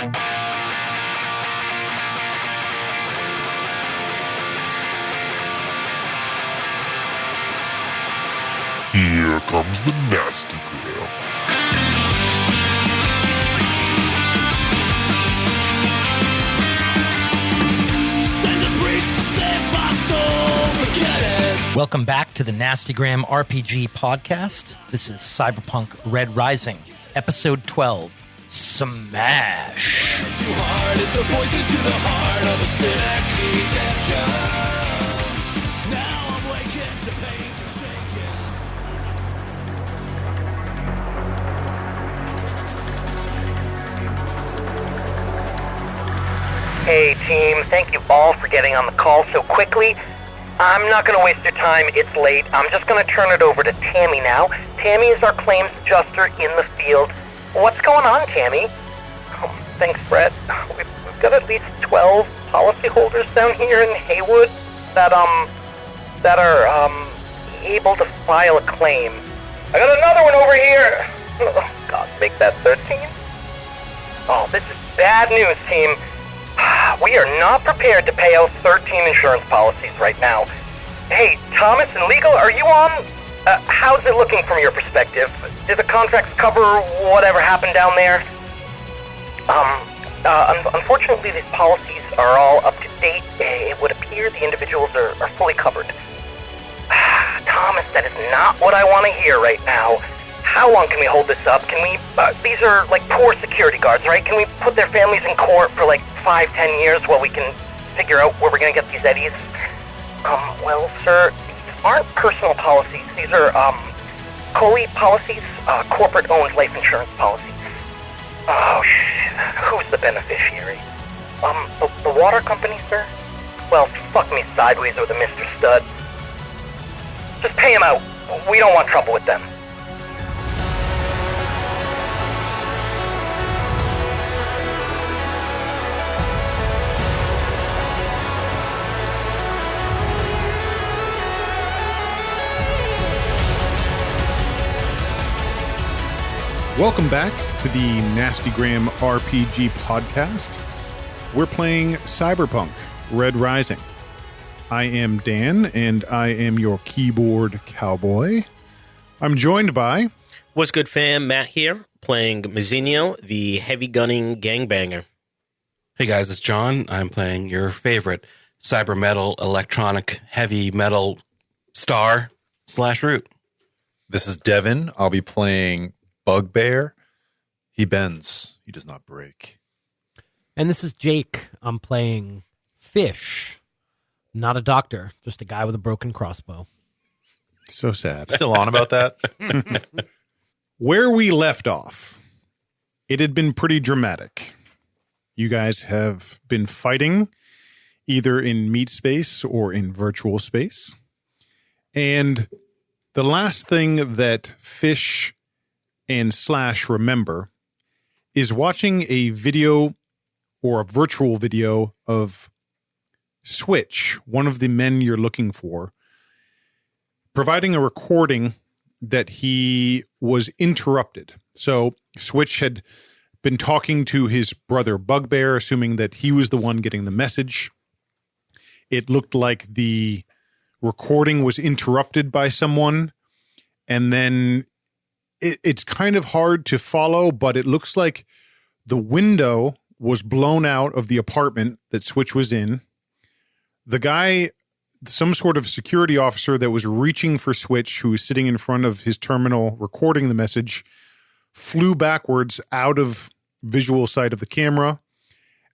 Here comes the nasty gram. Send a priest to save my soul, forget it. Welcome back to the Nastygram RPG podcast. This is Cyberpunk Red Rising, episode 12, Smash. Too hard is the poison to the heart of a sick Egyptian. Now I'm waking to pain and shaking. Hey team, thank you all for getting on the call so quickly. I'm not going to waste your time, it's late. I'm just going to turn it over to Tammy now. Tammy is our claims adjuster in the field. What's going on, Tammy? Oh, thanks, Brett. We've got at least 12 policyholders down here in Haywood that are able to file a claim. I got another one over here. Oh, God, make that 13. Oh, this is bad news, team. We are not prepared to pay out 13 insurance policies right now. Hey, Thomas and Legal, are you on? How's it looking from your perspective? Did the contracts cover whatever happened down there? Unfortunately, these policies are all up to date. It would appear the individuals are fully covered. Thomas, that is not what I want to hear right now. How long can we hold this up? Can we, these are like poor security guards, right? Can we put their families in court for like 5-10 years while we can figure out where we're going to get these eddies? Well, sir, these aren't personal policies. These are, COLI policies, corporate-owned life insurance policies. Oh, shit. Who's the beneficiary? The water company, sir? Well, fuck me sideways with a Mr. Stud. Just pay him out. We don't want trouble with them. Welcome back to the Nastygram RPG podcast. We're playing Cyberpunk Red Rising. I am Dan, and I am your keyboard cowboy. I'm joined by... What's good, fam? Matt here, playing Mazzinho, the heavy gunning gangbanger. Hey guys, it's John. I'm playing your favorite cyber metal, electronic, heavy metal star / root. This is Devin. I'll be playing Bugbear. He bends. He does not break. And this is Jake. I'm playing Fish. Not a doctor, just a guy with a broken crossbow. So sad. Still on about that? Where we left off, it had been pretty dramatic. You guys have been fighting either in meat space or in virtual space. And the last thing that Fish and / remember is watching a video or a virtual video of Switch, one of the men you're looking for, providing a recording that he was interrupted. So Switch had been talking to his brother Bugbear, assuming that he was the one getting the message. It looked like the recording was interrupted by someone, and then it's kind of hard to follow, but it looks like the window was blown out of the apartment that Switch was in. The guy, some sort of security officer that was reaching for Switch, who was sitting in front of his terminal recording the message, flew backwards out of visual sight of the camera.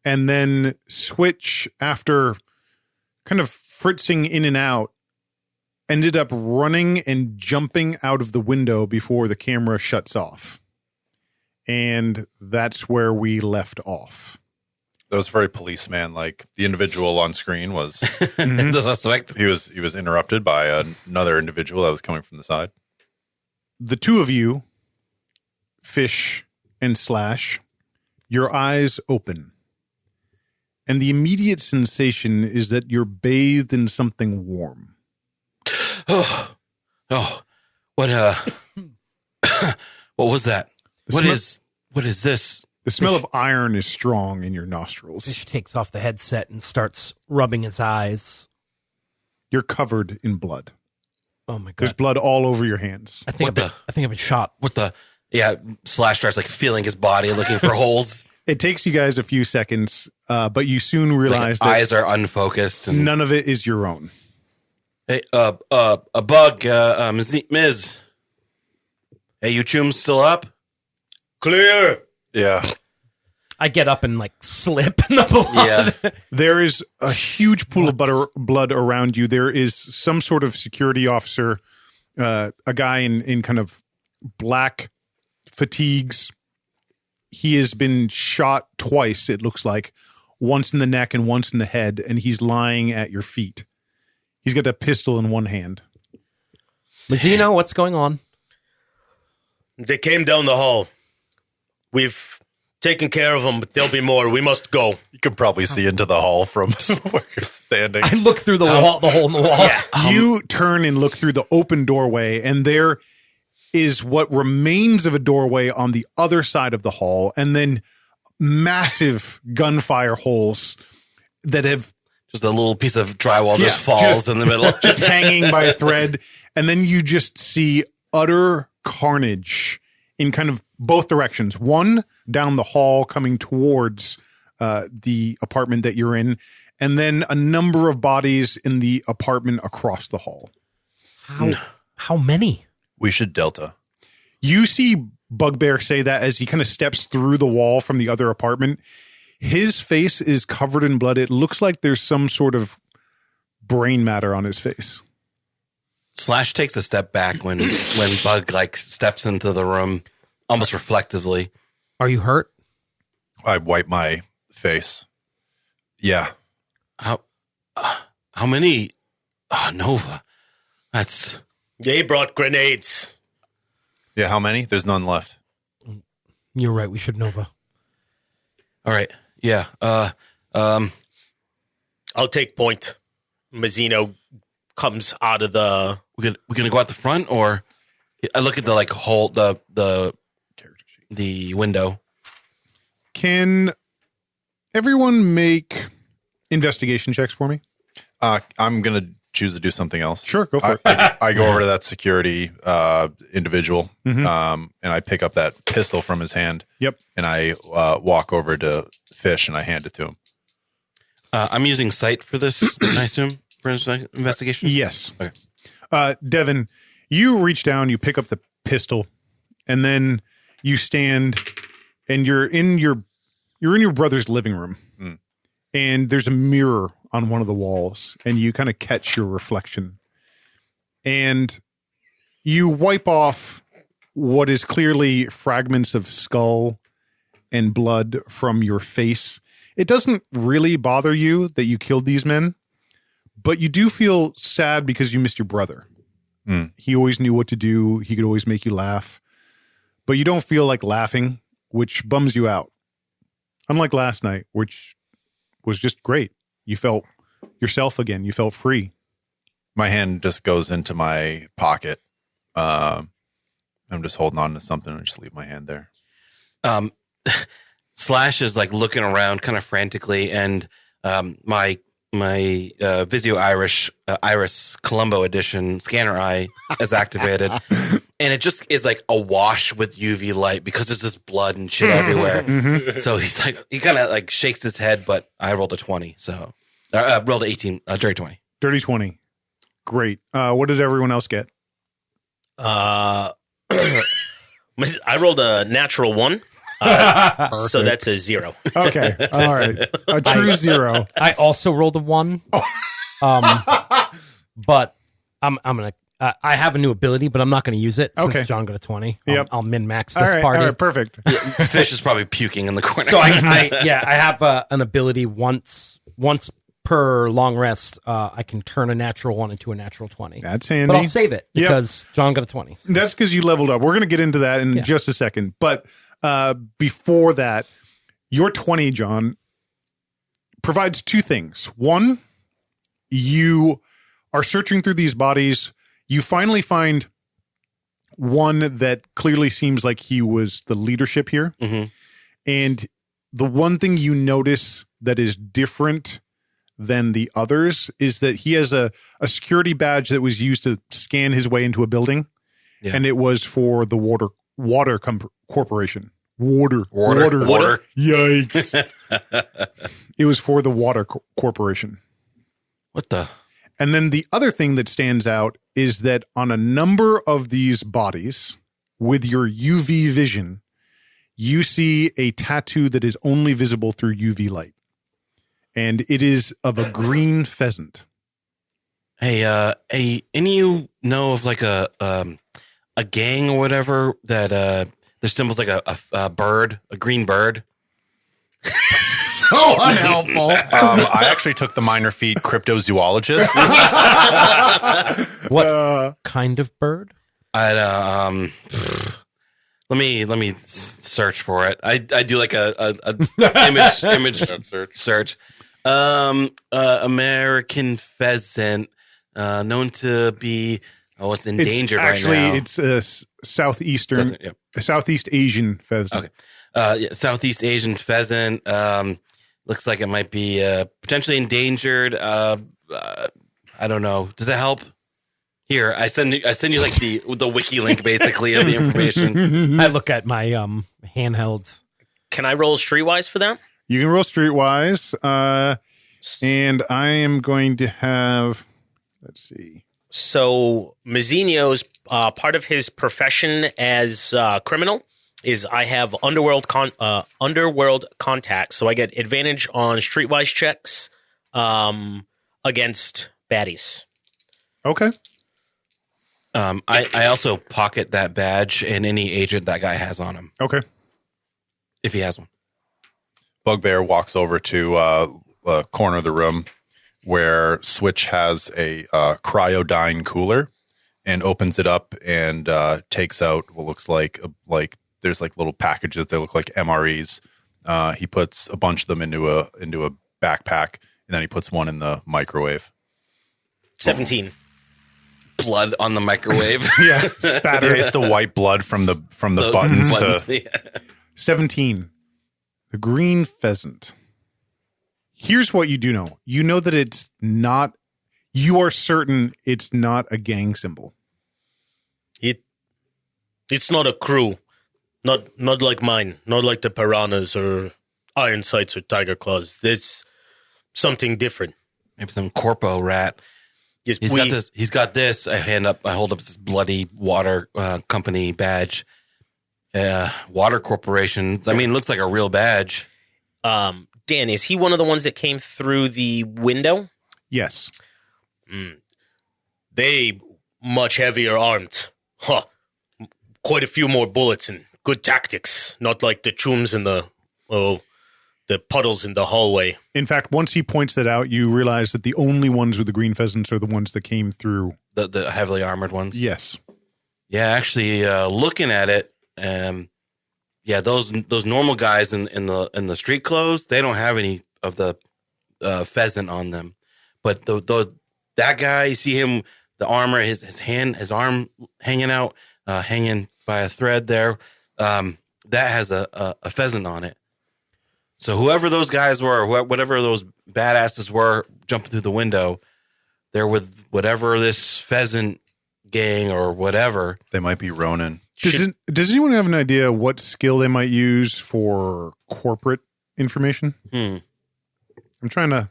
And then Switch, after kind of fritzing in and out, ended up running and jumping out of the window before the camera shuts off. And that's where we left off. That was very policeman-like. The individual on screen was The suspect. he was interrupted by another individual that was coming from the side. The two of you, Fish and / your eyes open. And the immediate sensation is that you're bathed in something warm. Oh, what what was that? What is this? The The smell of iron is strong in your nostrils. Fish takes off the headset and starts rubbing his eyes. You're covered in blood. Oh my There's god! blood all over your hands. I think I've been shot. What the? Yeah, Slash starts like feeling his body, looking for holes. It takes you guys a few seconds, but you soon realize that eyes are unfocused. And, none of it is your own. hey, a bug, Ms. Hey, you chum still up? Clear. Yeah. I get up and like slip in the blood. Yeah. There is a huge pool of blood around you. There is some sort of security officer, a guy in kind of black fatigues. He has been shot twice, it looks like, once in the neck and once in the head, and he's lying at your feet. He's got a pistol in one hand. Mazzino, what's going on? They came down the hall. We've taken care of them, but there'll be more. We must go. You can probably see into the hall from where you're standing. I look through the wall, the hole in the wall. Yeah. You turn and look through the open doorway, and there is what remains of a doorway on the other side of the hall, and then massive gunfire holes that have Just a little piece of drywall just falls just- in the middle. just hanging by a thread. And then you just see utter carnage in kind of both directions. One down the hall coming towards the apartment that you're in, and then a number of bodies in the apartment across the hall. How many? We should Delta. You see Bugbear say that as he kind of steps through the wall from the other apartment. His face is covered in blood. It looks like there's some sort of brain matter on his face. Slash takes a step back when Bug like steps into the room, almost reflectively. Are you hurt? I wipe my face. Yeah. How many? Nova. That's They brought grenades. Yeah, how many? There's none left. You're right. We should Nova. all right. Yeah. I'll take point. Mazzino comes out of the... We're gonna go out the front, or I look at the like hole, the window. Can everyone make investigation checks for me? I'm going to choose to do something else. Sure, go for it. I go over to that security individual, and I pick up that pistol from his hand. Yep. And I walk over to Fish and I hand it to him. I'm using sight for this, I assume, for investigation. Yes. Okay. Devin, you reach down, you pick up the pistol, and then you stand, and you're in your brother's living room, and there's a mirror on one of the walls, and you kind of catch your reflection, and you wipe off what is clearly fragments of skull and blood from your face. It doesn't really bother you that you killed these men, but you do feel sad because you missed your brother. He always knew what to do. He could always make you laugh, but you don't feel like laughing, which bums you out. Unlike last night, which was just great. You felt yourself again. You felt free. My hand just goes into my pocket. I'm just holding on to something and just leave my hand there. Slash is like looking around kind of frantically, and my Visio Iris Columbo edition scanner eye is activated, and it just is like awash with UV light because there's this blood and shit everywhere. So he's like, he kind of like shakes his head, but I rolled a 20, so rolled a 18, dirty 20. Dirty 20. Great. What did everyone else get? I rolled a natural 1. So that's a 0. Okay. All right. A true 0. I also rolled a 1. But I'm gonna. I have a new ability, but I'm not gonna use it. Since Okay. John got a 20. Yep. I'll min max All this right. party. All right. Perfect. Fish is probably puking in the corner. So I have an ability once per long rest. I can turn a natural 1 into a natural 20. That's handy. But I'll save it Yep. because John got a 20. That's because you leveled up. We're going to get into that in just a second. But before that, your 20, John, provides two things. One, you are searching through these bodies. You finally find one that clearly seems like he was the leadership here. And the one thing you notice that is different than the others is that he has a security badge that was used to scan his way into a building. Yeah. And it was for the water corporation. Water. Yikes. It was for the water corporation. What the? And then the other thing that stands out is that on a number of these bodies, with your UV vision, you see a tattoo that is only visible through UV light. And it is of a green pheasant. Hey, any of you know of like a gang or whatever that their symbol's like a bird, a green bird? Oh, unhelpful. I actually took the minor feat cryptozoologist. What kind of bird? Let me search for it. I do like a image search. American pheasant, known to be it's endangered right now. It's a Southeast Asian pheasant. Okay. Southeast Asian pheasant. Looks like it might be potentially endangered. I don't know. Does that help? Here, I send you like the wiki link basically of the information. I look at my handheld. Can I roll Streetwise for that? You can roll Streetwise, and I am going to have. Let's see. So Mazzinho's part of his profession as criminal is I have underworld contacts, so I get advantage on Streetwise checks against baddies. Okay. I also pocket that badge and any agent that guy has on him. Okay. If he has one. Bugbear walks over to a corner of the room where Switch has a cryodyne cooler and opens it up and takes out what looks like there's like little packages that look like MREs. He puts a bunch of them into a backpack, and then he puts one in the microwave. 17. Blood on the microwave. Yeah, spatter. It's the white blood from the buttons. Yeah. 17. The green pheasant. Here's what you do know. You know that it's not. You are certain it's not a gang symbol. It's not a crew. Not like mine. Not like the Piranhas or Iron Sights or Tiger Claws. There's something different. Maybe some corpo rat. Yes, He's got this. I hold up this bloody water company badge. Water corporation. I mean, it looks like a real badge. Dan, is he one of the ones that came through the window? Yes. They much heavier armed. Huh. Quite a few more bullets and good tactics. Not like the chooms and the puddles in the hallway. In fact, once he points that out, you realize that the only ones with the green pheasants are the ones that came through. The heavily armored ones? Yes. Yeah, actually, looking at it, those normal guys in the street clothes, they don't have any of the pheasant on them. But that guy, you see him, the armor, his arm hanging out, hanging by a thread there, that has a pheasant on it. So whoever those guys were, whatever those badasses were jumping through the window, they're with whatever this pheasant gang or whatever. They might be Ronin. Does anyone have an idea what skill they might use for corporate information? I'm trying to.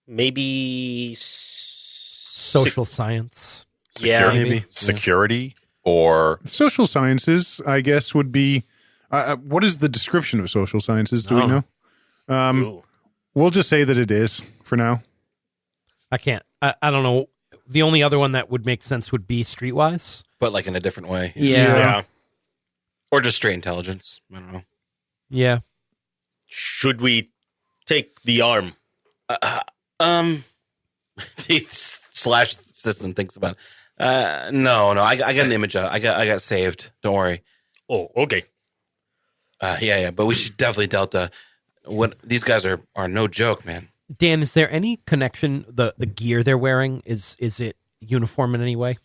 Maybe Social science. Security, maybe. Security or Social sciences, I guess, would be. What is the description of social sciences? Do we know? Ooh. We'll just say that it is for now. I can't. I don't know. The only other one that would make sense would be Streetwise. But like in a different way. Yeah. Or just straight intelligence. I don't know. Yeah. Should we take the arm? The slash system thinks about it. No, I got an image. I got saved. Don't worry. Oh, okay. Yeah. But we should definitely Delta. What these guys are no joke, man. Dan, is there any connection? The gear they're wearing is it uniform in any way?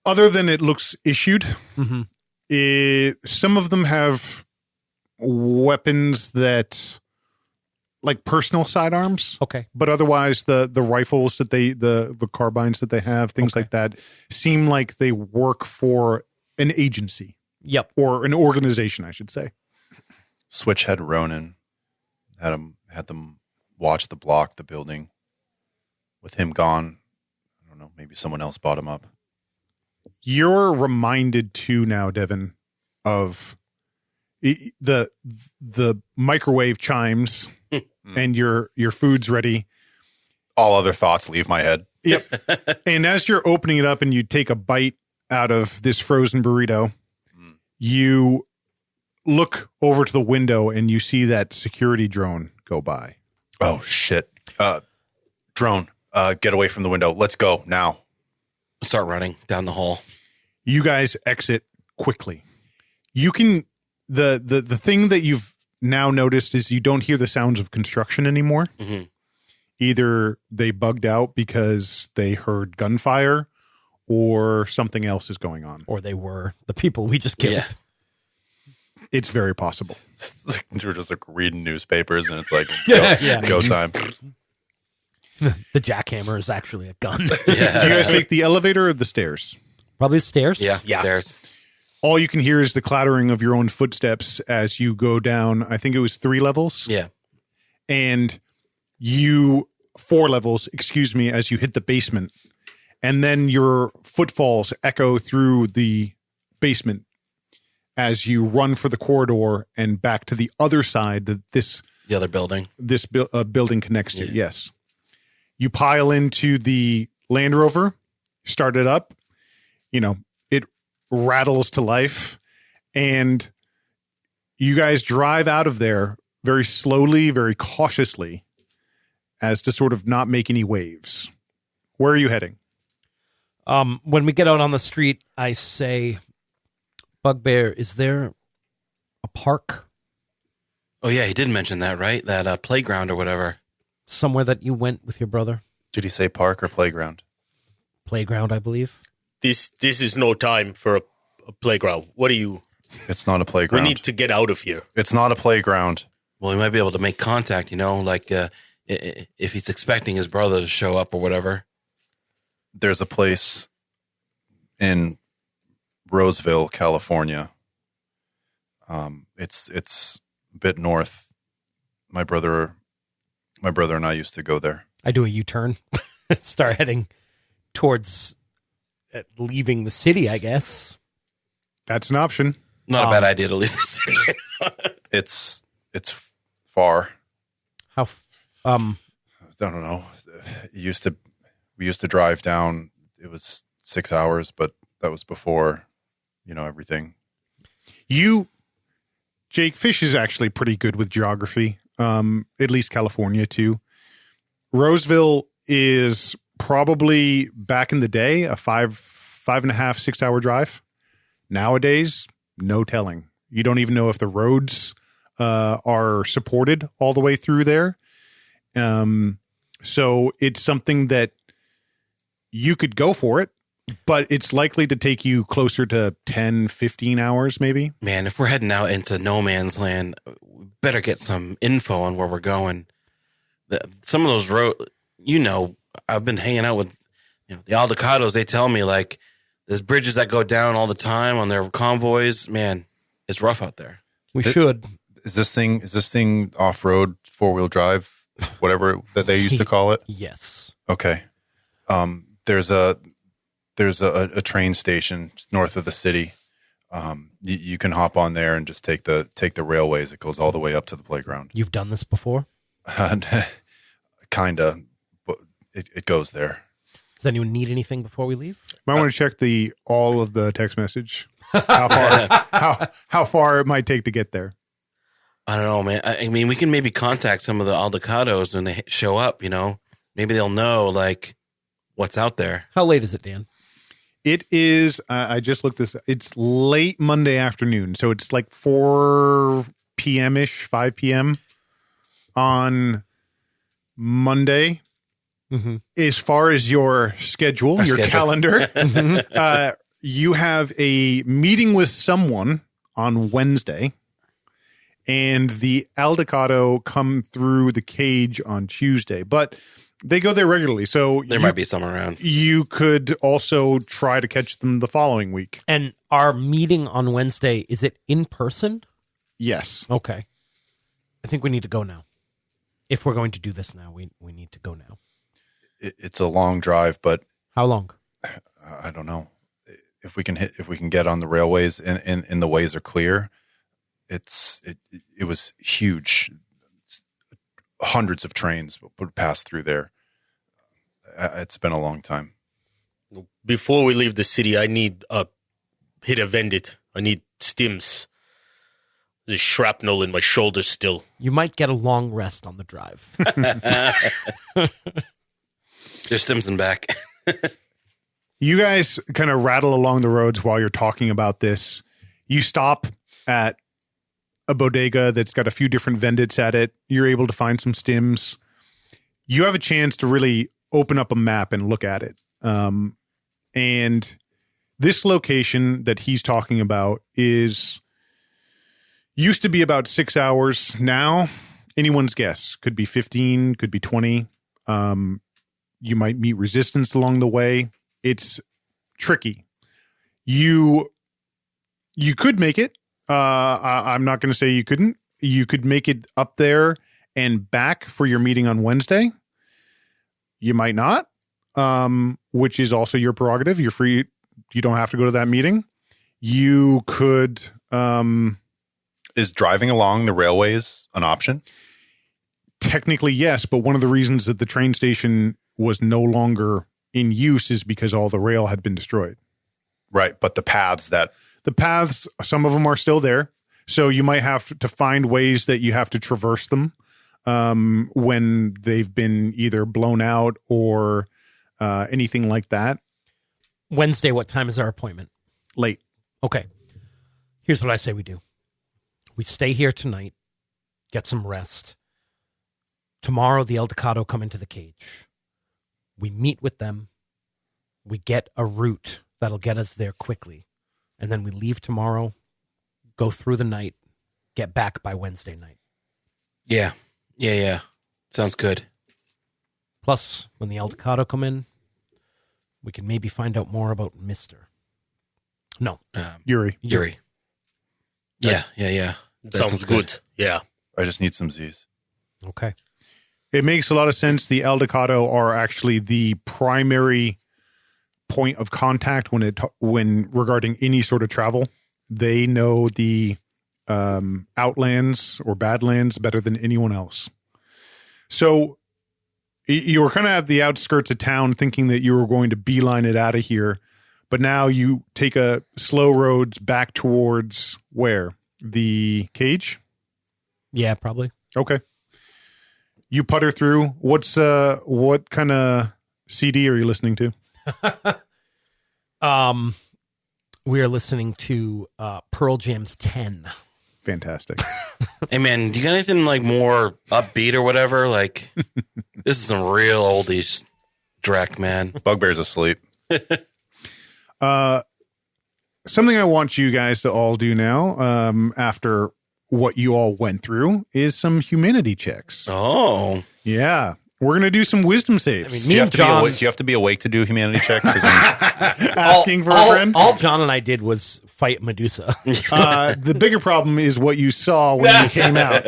Other than it looks issued, Mm-hmm. some of them have weapons that, like personal sidearms. Okay. But otherwise, the rifles that the carbines that they have, things Okay. like that, seem like they work for an agency. Yep. Or an organization, I should say. Switch had Ronan, had them watch the block, the building. With him gone, I don't know, maybe someone else bought him up. You're reminded too now, Devin, of the microwave chimes and your food's ready. All other thoughts leave my head. Yep. And as you're opening it up and you take a bite out of this frozen burrito, you look over to the window and you see that security drone go by. Oh, shit. Drone, get away from the window. Let's go now. Start running down the hall. You guys exit quickly. You can the thing that you've now noticed is you don't hear the sounds of construction anymore. Mm-hmm. Either they bugged out because they heard gunfire or something else is going on. Or they were the people we just killed. Yeah. It's very possible. We're just like reading newspapers and it's like, Yeah. go time. The jackhammer is actually a gun. Do you guys take the elevator or the stairs? Probably the stairs. Yeah, Yeah. stairs. All you can hear is the clattering of your own footsteps as you go down, I think it was 3 levels. Yeah. And 4 levels, excuse me, as you hit the basement. And then your footfalls echo through the basement as you run for the corridor and back to the other side that this The other building. building connects to. Yes. You pile into the Land Rover, start it up, it rattles to life, and you guys drive out of there very slowly, very cautiously, as to sort of not make any waves. Where are you heading? When we get out on the street, I say, Bugbear, is there a park Oh, yeah, he did mention that, right? That playground or whatever. somewhere that you went with your brother? Did he say park or playground? Playground, I believe. This is no time for a playground. What do you? It's not a playground. We need to get out of here. It's not a playground. Well, he might be able to make contact, like if he's expecting his brother to show up or whatever. There's a place in Roseville, California. It's a bit north. My brother and I used to go there. I do a U-turn, start heading towards leaving the city, I guess. That's an option. Not a bad idea to leave the city. It's far. How? I don't know. We used to drive down. It was 6 hours, but that was before, everything. Jake, Fish is actually pretty good with geography. At least California too. Roseville is probably back in the day a 5.5, 6 hour drive. Nowadays, no telling. You don't even know if the roads are supported all the way through there. So it's something that you could go for it, but it's likely to take you closer to 10, 15 hours maybe. Man, if we're heading out into no man's land, we better get some info on where we're going. Some of those roads, I've been hanging out with the Aldecados. They tell me there's bridges that go down all the time on their convoys. Man, it's rough out there. We should. Is this thing off-road, 4-wheel drive, whatever that they used to call it? Yes. Okay. There's a train station just north of the city. You can hop on there and just take the railways. It goes all the way up to the playground. You've done this before? Kinda, but it goes there. Does anyone need anything before we leave? Might want to check all of the text message. How far it might take to get there. I don't know, man. I mean, we can maybe contact some of the Aldecados when they show up, Maybe they'll know, what's out there. How late is it, Dan? It is, I just looked this, it's late Monday afternoon. So it's 4 p.m.-ish, 5 p.m. on Monday. Mm-hmm. As far as your schedule, your schedule. calendar, you have a meeting with someone on Wednesday, and the Aldecado come through the cage on Tuesday, but they go there regularly. So There might be some around. You could also try to catch them the following week. And our meeting on Wednesday, is it in person? Yes. Okay. I think we need to go now. If we're going to do this now, we need to go now. It's a long drive, but How long? I don't know if we can get on the railways and the ways are clear. It was huge. Hundreds of trains would pass through there. It's been a long time. Before we leave the city, I need hit a vendit. I need stims. There's shrapnel in my shoulder still. You might get a long rest on the drive. There's Stimson back. You guys kind of rattle along the roads while you're talking about this. You stop at a bodega that's got a few different vendits at it. You're able to find some stims. You have a chance to really open up a map and look at it. And this location that he's talking about used to be about 6 hours. Now, anyone's guess. Could be 15, could be 20. You might meet resistance along the way. It's tricky. You could make it. I'm not going to say you couldn't. You could make it up there and back for your meeting on Wednesday. You might not, which is also your prerogative. You're free. You don't have to go to that meeting. You could. Is driving along the railways an option? Technically, yes, but one of the reasons that the train station was no longer in use is because all the rail had been destroyed. Right, but the paths, some of them are still there. So you might have to find ways that you have to traverse them when they've been either blown out or anything like that. Wednesday, what time is our appointment? Late. Okay. Here's what I say we do. We stay here tonight, get some rest. Tomorrow, the Aldecado come into the cage. We meet with them. We get a route that'll get us there quickly. And then we leave tomorrow, go through the night, get back by Wednesday night. Yeah. Sounds good. Plus, when the Aldecado come in, we can maybe find out more about Yuri. Yeah. That Sounds good. Yeah. I just need some Z's. Okay. It makes a lot of sense. The Aldecado are actually the primary point of contact when regarding any sort of travel. They know the outlands or badlands better than anyone else. So you were kind of at the outskirts of town thinking that you were going to beeline it out of here, but now you take a slow roads back towards where? The cage? Yeah, probably. Okay. You putter through. What kind of CD are you listening to? We are listening to Pearl Jam's 10. Fantastic. Hey man, do you got anything like more upbeat or whatever? Like this is some real oldies Drek, man. Bugbear's asleep. Something I want you guys to all do now, after what you all went through, is some humanity checks. Oh. Yeah. We're going to do some wisdom saves. Do you have to be awake to do humanity check? 'Cause Asking for a friend? All John and I did was fight Medusa. The bigger problem is what you saw when you came out.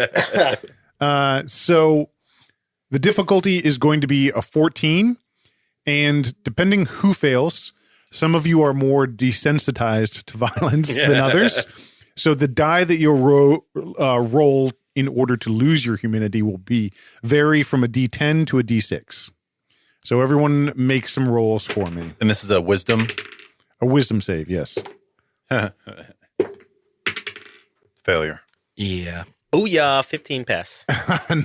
So the difficulty is going to be a 14, and depending who fails, some of you are more desensitized to violence than others. So the die that you'll roll in order to lose your humanity will vary from a D10 to a D6. So everyone make some rolls for me. And this is a wisdom? A wisdom save, yes. Failure. Yeah. Oh yeah, 15 pass.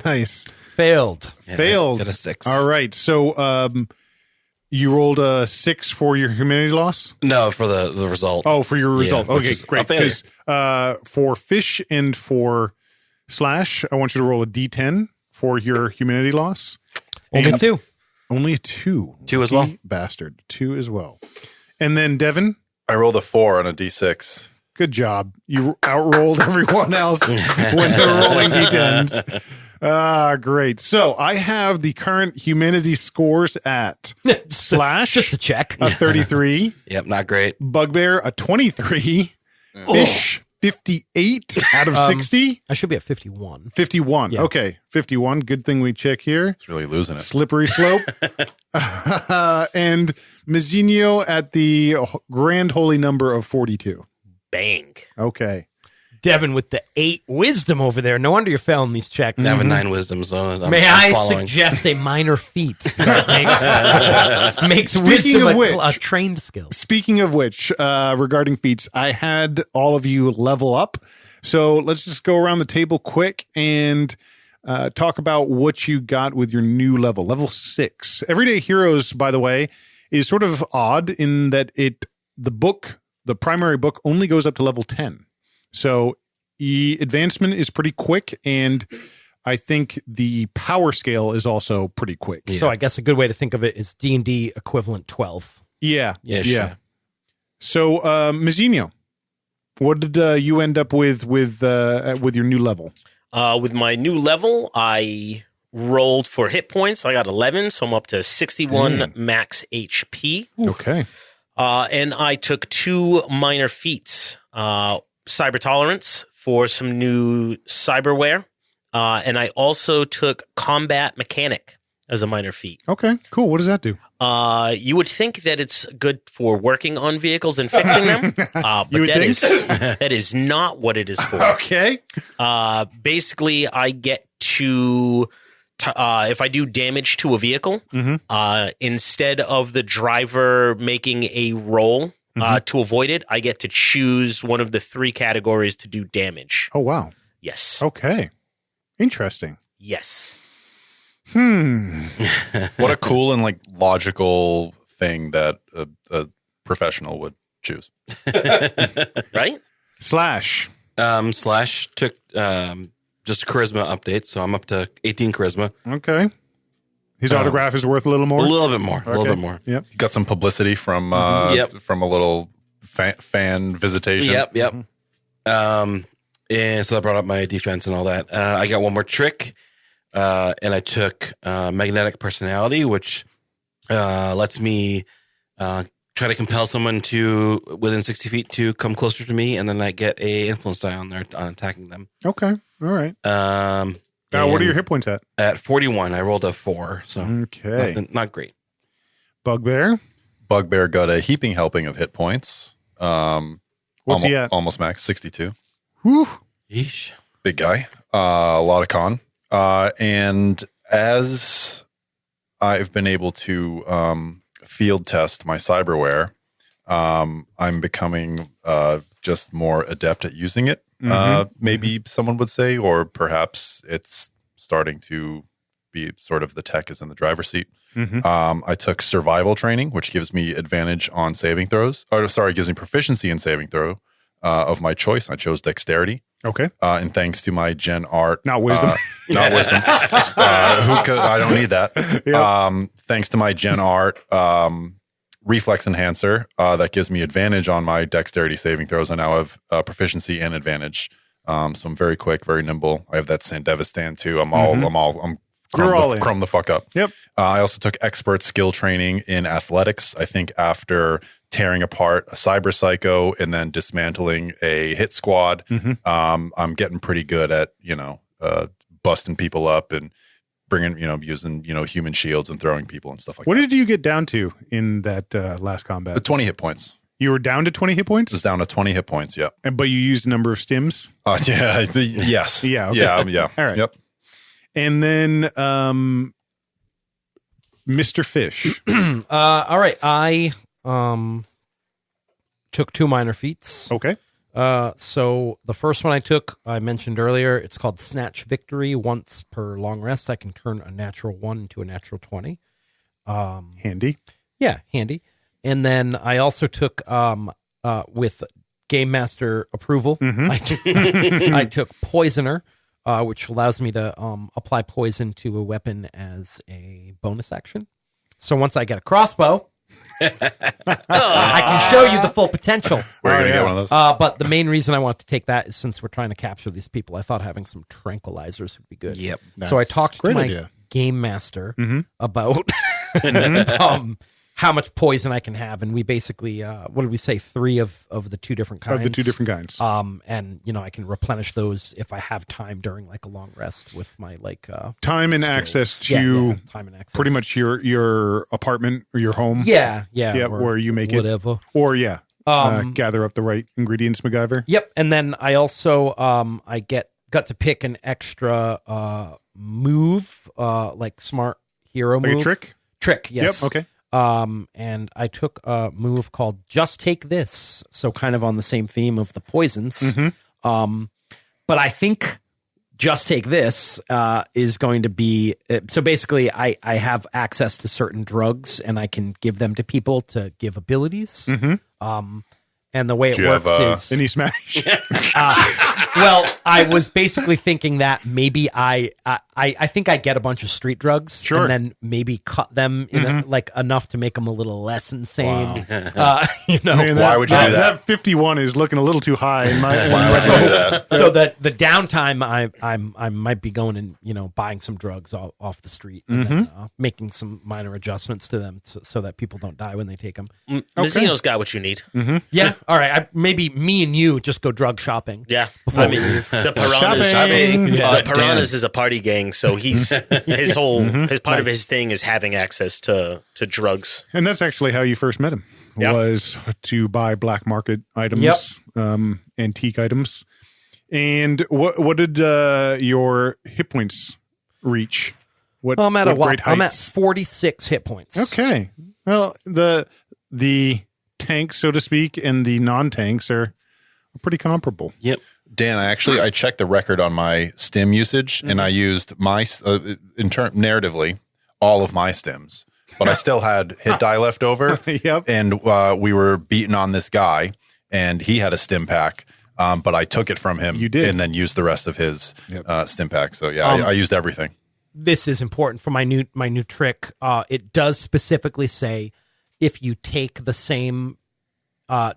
Nice. Failed. Yeah, Failed. Got a 6. All right. So you rolled a 6 for your humanity loss? No, for the result. Oh, for your result. which Okay, is great. a failure. Because for Fish and for Slash, I want you to roll a D10 for your humanity loss. Only And 2. Only 2. 2 as well. Bastard. 2 as well. And then Devin, I rolled a 4 on a D6. Good job. You outrolled everyone else when they're rolling D10s. Great. So I have the current humanity scores at Slash, Just a check. a 33, Yep, not great. Bugbear, a 23, Fish, 58 out of 60. I should be at 51. 51. Yeah. Okay. 51. Good thing we check here. It's really losing it. Slippery slope. And Mazzinho at the grand holy number of 42. Bang. Okay. Devin with the 8 wisdom over there. No wonder you're failing these checks. I have a 9 wisdom, so I'm, May I'm I following. suggest a minor feat that makes Speaking wisdom of which- a trained skill? Speaking of which, regarding feats, I had all of you level up. So let's just go around the table quick and talk about what you got with your new level. Level 6. Everyday Heroes, by the way, is sort of odd in that the primary book only goes up to level 10. So advancement is pretty quick, and I think the power scale is also pretty quick. So I guess a good way to think of it is D&D equivalent 12. Yeah. Yeah, sure. So, Mazzinho, what did you end up with your new level? With my new level, I rolled for hit points. I got 11, so I'm up to 61 max HP. Okay. And I took 2 minor feats. Cyber tolerance for some new cyberware. And I also took combat mechanic as a minor feat. Okay, cool. What does that do? You would think that it's good for working on vehicles and fixing them, but You would that is not what it is for. Okay. Basically, I get to if I do damage to a vehicle, instead of the driver making a roll to avoid it, I get to choose one of the 3 categories to do damage. Oh, wow. Yes. Okay. Interesting. Yes. What a cool and like logical thing that a professional would choose. Right? Slash. Slash took just a charisma update, so I'm up to 18 charisma. Okay. His autograph is worth a little more? A little bit more. A little Okay. bit more. Yep. Got some publicity from Yep. from a little fan visitation. Yep. And so that brought up my defense and all that. I got one more trick, and I took magnetic personality, which lets me try to compel someone to within 60 feet to come closer to me, and then I get a influence die on attacking them. Okay. All right. What are And your hit points at? At 41, I rolled a 4, so Okay. not great. Bugbear. Bugbear got a heaping helping of hit points. What's he at? Almost max, 62. Whew. Yeesh. Big guy. A lot of con. And as I've been able to field test my cyberware, I'm becoming just more adept at using it. Maybe someone would say, or perhaps it's starting to be sort of the tech is in the driver's seat. I took survival training, which gives me advantage on saving throws. Gives me proficiency in saving throw of my choice. I chose dexterity. Okay. And thanks to my gen art, Not wisdom. not wisdom. I don't need that. Yep. Thanks to my gen art reflex enhancer, that gives me advantage on my dexterity saving throws. I now have proficiency and advantage. So I'm very quick, very nimble. I have that Sandevistan too. I'm You're all in. crumb the fuck up. Yep. I also took expert skill training in athletics. I think after tearing apart a cyber psycho and then dismantling a hit squad, I'm getting pretty good at, busting people up and bringing, using, human shields and throwing people and stuff like What that. did you get down to in that last combat? 20 hit points. You were down to 20 hit points? It's down to 20 hit points. Yep. But you used a number of stims? Yes. Yeah, okay. Yeah. All right. Yep. And then Mr. Fish. All right. I took 2 minor feats. Okay. So the first one I took, I mentioned earlier, it's called Snatch Victory. Once per long rest, I can turn a natural 1 into a natural 20. Handy. Yeah, handy. And then I also took, with Game Master approval, I took Poisoner, which allows me to apply poison to a weapon as a bonus action. So once I get a crossbow, I can show you the full potential. Where are you going to get one of those? But the main reason I want to take that is since we're trying to capture these people, I thought having some tranquilizers would be good. Yep. So I talked to great my idea. game master about how much poison I can have, and we basically, what did we say? 3 of the 2 different kinds. Of the 2 different kinds. And I can replenish those if I have time during like a long rest with my time and skills. access to time and access. pretty much your apartment or your home. Yeah, or where you make whatever. it. Or gather up the right ingredients, MacGyver. Yep, and then I also I got to pick an extra move, like smart hero Like move. a trick? Trick, yes. Yep, okay. And I took a move called Just Take This, so kind of on the same theme of the poisons. But I think Just Take This is going to be so basically I have access to certain drugs and I can give them to people to give abilities. And the way it Do you works have, is Any smash? well, I was basically thinking that maybe I think I get a bunch of street drugs, Sure. and then maybe cut them in like enough to make them a little less insane. Man, Why would you do that? That 51 is looking a little too high. In my, Why would you do that? So that the downtime, I might be going and buying some drugs off the street and then, making some minor adjustments to them so that people don't die when they take them. Mazzino's got what you need. Yeah, all right. Maybe me and you just go drug shopping. Yeah. Before I mean, we leave. the Piranhas, Shopping. the Piranhas is a party gang, so he's his whole his part of his thing is having access to drugs. And that's actually how you first met him, Yeah. was to buy black market items, antique items. And what did your hit points reach? What, I'm at what great I'm at heights? 46 hit points. Okay. Well, the tanks, so to speak, and the non-tanks are pretty comparable. Yep. Dan, I checked the record on my stim usage, and I used my narratively all of my stims, but I still had hit die left over. Yep. And we were beating on this guy, and he had a stim pack, but I took it from him. You did. and then used the rest of his Yep. stim pack. So yeah, I used everything. This is important for my new trick. It does specifically say if you take the same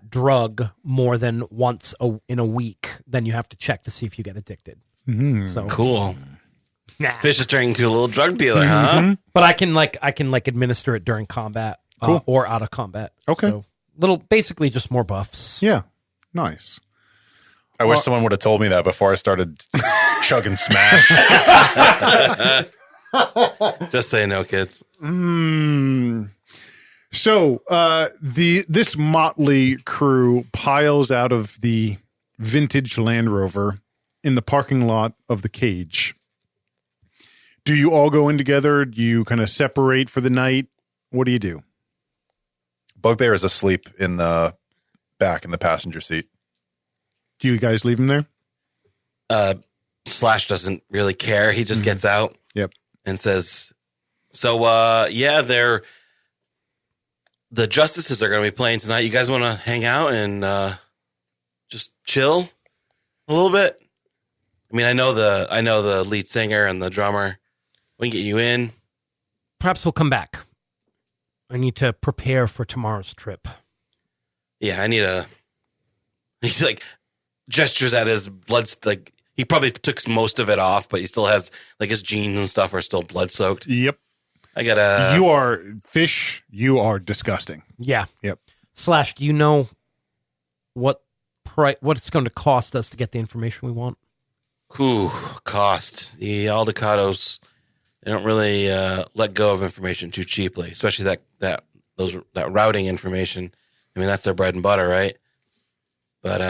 drug more than once in a week, then you have to check to see if you get addicted. So Cool. nah. Fish is turning into a little drug dealer, huh? But I can administer it during combat or out of combat. Okay. So basically just more buffs. Yeah. Nice. I wish someone would have told me that before I started chugging Smash. Just say no, kids. So this motley crew piles out of the vintage Land Rover in the parking lot of the cage. Do you all go in together? Do you kind of separate for the night? What do you do? Bugbear is asleep in the back in the passenger seat. Do you guys leave him there? Slash doesn't really care. He just gets out Yep. and says, so, the Justices are going to be playing tonight. You guys want to hang out and just chill a little bit? I mean, I know the lead singer and the drummer. We can get you in. Perhaps we'll come back. I need to prepare for tomorrow's trip. Yeah, he's like gestures at his blood. Like he probably took most of it off, but he still has like his jeans and stuff are still blood soaked. Yep. I gotta. You are fish. You are disgusting. Yeah. Yep. Slash, do you know what it's going to cost us to get the information we want? Cost. The Aldecados, they don't really let go of information too cheaply, especially that routing information. I mean, that's their bread and butter, right? But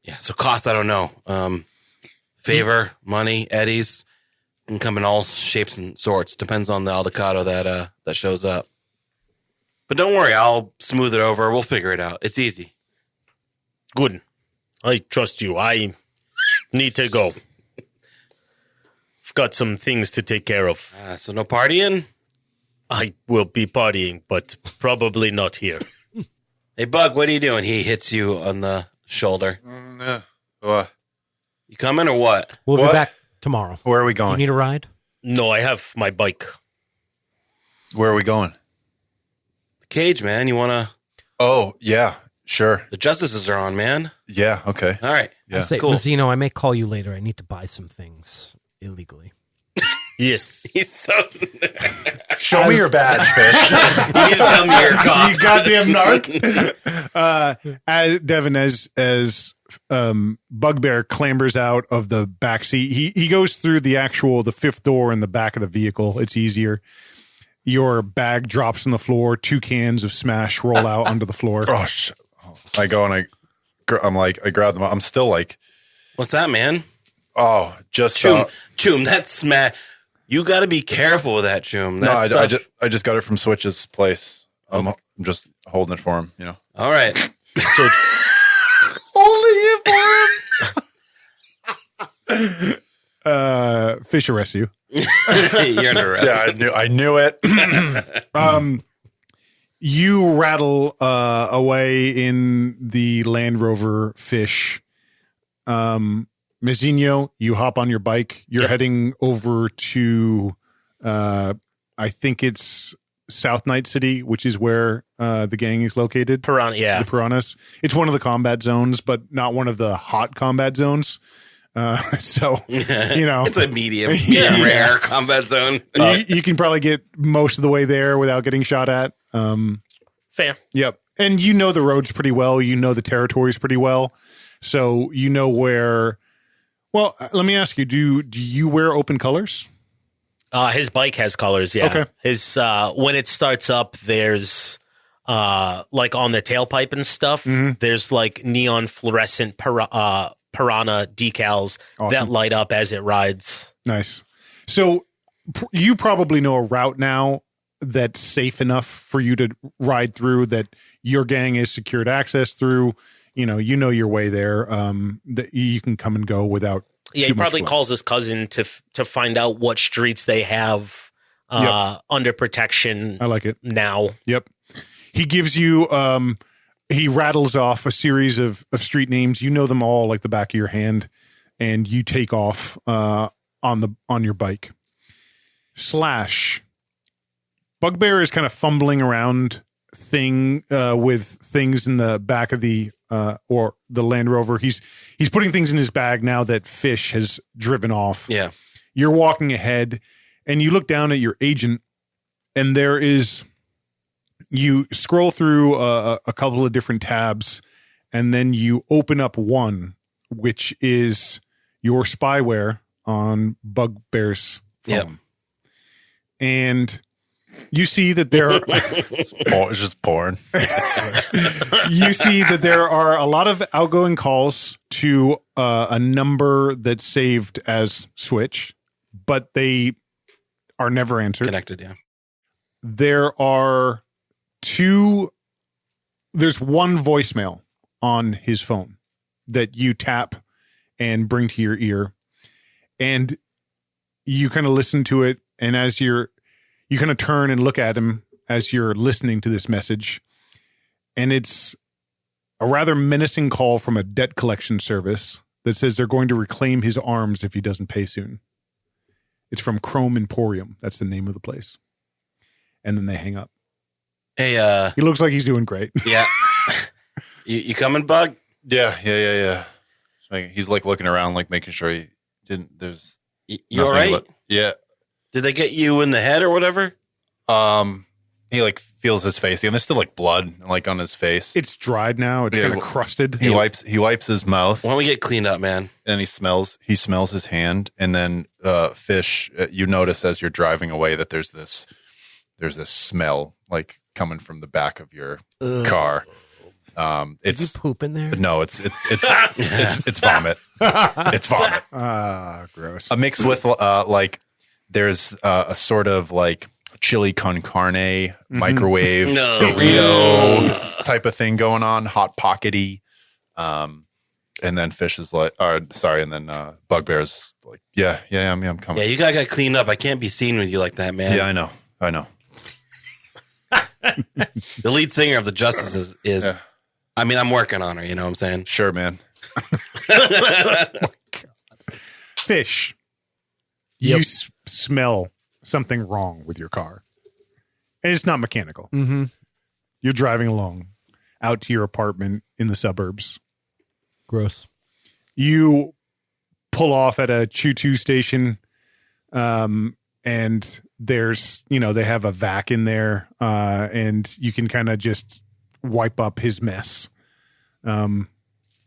yeah. So cost, I don't know. Favor, money, eddies can come in all shapes and sorts. Depends on the Aldecado that shows up. But don't worry, I'll smooth it over. We'll figure it out. It's easy. Good. I trust you. I need to go. I've got some things to take care of. So no partying? I will be partying, but probably not here. Hey, Bug, what are you doing? He hits you on the shoulder. You coming or what? We'll What? be back tomorrow. Where are we You going? need a ride? No, I have my bike. Where are we going? The cage, man. You want to? Oh, yeah, sure. The justices are on, man. Yeah, okay. All right. Yeah. I say, cool. Mazzino, I may call you later. I need to buy some things illegally. Yes. He's so. Show me your badge, Fish. You need to tell me you're a cop. You goddamn narc. As Devin, as Bugbear clambers out of the back seat, he goes through the fifth door in the back of the vehicle. It's easier. Your bag drops on the floor. 2 cans of Smash roll out onto the floor. Oh, shit. I go and I grab them. I'm still like, What's that, man? oh, just Choom, that's smash. You got to be careful with that, Choom. no, That I just got it from Switch's place. I'm just holding it for him, you know. All right. So, Fish arrests you. you're under arrest. Yeah, I knew it. You rattle away in the Land Rover Fish. Mazzino, you hop on your bike. You're heading over to, I think it's South Night City, which is where the gang is located. Piranha, yeah. The Piranhas. It's one of the combat zones, but not one of the hot combat zones. So, you know. It's a medium, Yeah. rare combat zone. You can probably get most of the way there without getting shot at. Fair. Yep. And you know the roads pretty well. You know the territories pretty well. So you know where. Well, let me ask you, do you wear open colors? His bike has colors, yeah. Okay. His when it starts up, there's like on the tailpipe and stuff, there's like neon fluorescent piranha decals that light up as it rides. Nice. So you probably know a route now that's safe enough for you to ride through, that your gang is secured access through. You know your way there. That you can come and go without. Yeah, he probably calls his cousin to find out what streets they have under protection. I like it now. Yep. He gives you. He rattles off a series of street names. You know them all like the back of your hand, and you take off on your bike. Bugbear is kind of fumbling around with things in the back of the or the Land Rover. He's putting things in his bag now that Fish has driven off. Yeah. You're walking ahead and you look down at your agent, and you scroll through a couple of different tabs, and then you open up one, which is your spyware on Bugbear's phone. Yep. And you see that there are It's just porn. you see that there are a lot of outgoing calls to a number that's saved as Switch, but they are never answered. Connected, yeah. There's one voicemail on his phone that you tap and bring to your ear, and you kind of listen to it, and as you kind of turn and look at him as you're listening to this message, and it's a rather menacing call from a debt collection service that says they're going to reclaim his arms if he doesn't pay soon. It's from Chrome Emporium. That's the name of the place. And then they hang up. Hey, He looks like he's doing great. yeah. you coming, Bug? Yeah. He's like looking around, like making sure he didn't. There's You all right? yeah. Did they get you in the head or whatever? He like feels his face, and there's still like blood like on his face. It's dried now. It's Yeah, kind of crusted. He wipes his mouth, Why don't we get cleaned up, man? and he smells his hand, and then Fish, you notice as you're driving away that there's this smell like coming from the back of your car. Did you It's poop in there? no, it's vomit. It's vomit. Gross. Mixed with like there's a sort of like chili con carne microwave No. burrito type of thing going on, hot pockety. And then Fish is like, and then Bugbear's like, yeah, I'm coming. Yeah, you gotta get cleaned up. I can't be seen with you like that, man. Yeah, I know. The lead singer of the Justices is Yeah. I mean, I'm working on her, you know what I'm saying? Sure, man. Fish. You smell something wrong with your car. And it's not mechanical. Mm-hmm. You're driving along out to your apartment in the suburbs. Gross. You pull off at a choo-choo station, and there's, they have a vac in there, and you can kind of just wipe up his mess. For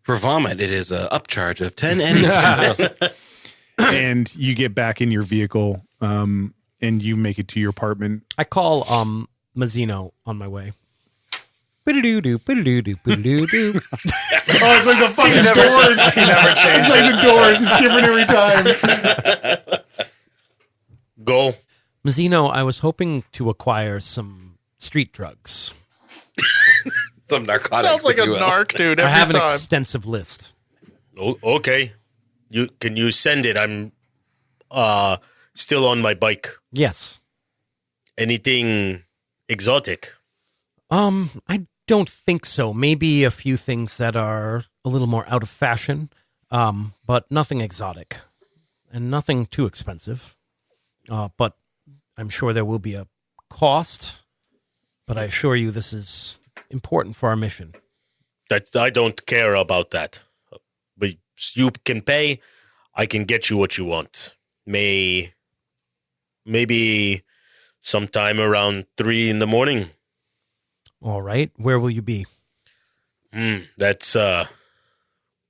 vomit, it is a upcharge of 10 pennies. And you get back in your vehicle, and you make it to your apartment. I call Mazzino on my way. Boodle-doo-doo, boodle-doo-doo, boodle-doo-doo. Oh, it's like the fucking Doors. He never changed It's like the Doors. It's different every time. Go. Mazzino, I was hoping to acquire some street drugs. Some narcotics. Sounds like a if you will. narc, dude. I Every have an time. extensive list. Okay. Can you send it? I'm still on my bike. Yes. Anything exotic? I don't think so. Maybe a few things that are a little more out of fashion, but nothing exotic and nothing too expensive. But I'm sure there will be a cost, but I assure you this is important for our mission. That I don't care about that. But you can pay. I can get you what you want. Maybe sometime around 3 a.m. All right. Where will you be? That's a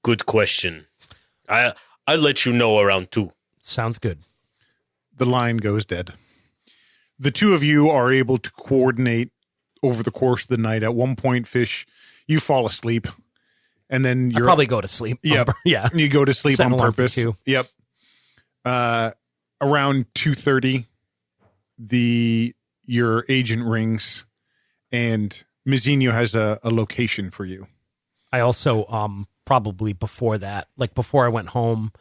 good question. I'll let you know around 2. Sounds good. The line goes dead. The two of you are able to coordinate over the course of the night. At one point, Fish, you fall asleep, and then I'll you're probably go to sleep. Yep. Yeah. You go to sleep Set an on alarm for purpose. 2. Yep. Around 2:30, your agent rings, and Mazzino has a location for you. I also probably before that, like before I went home,